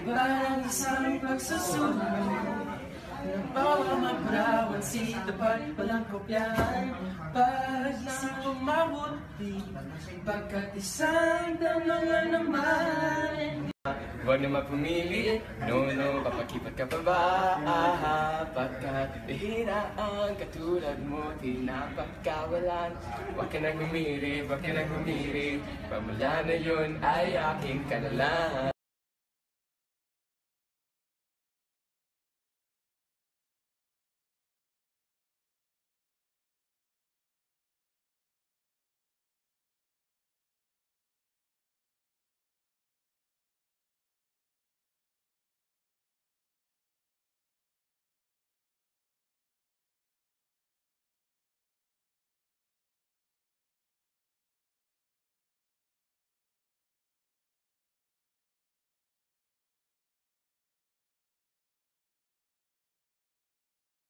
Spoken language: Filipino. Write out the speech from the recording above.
Parang isang pagsusunod ng bawang mabrawan si tapat walang kopyahan. Pag-isip ko mabuti pagkat isang tanongan naman. Huwag naman pumili, no, papakipat ka pa ba? Pagkat bihira ang katulad mo, pinapagkawalan. Huwag ka nang humiri, Pagmula na yun ay aking ka na lang.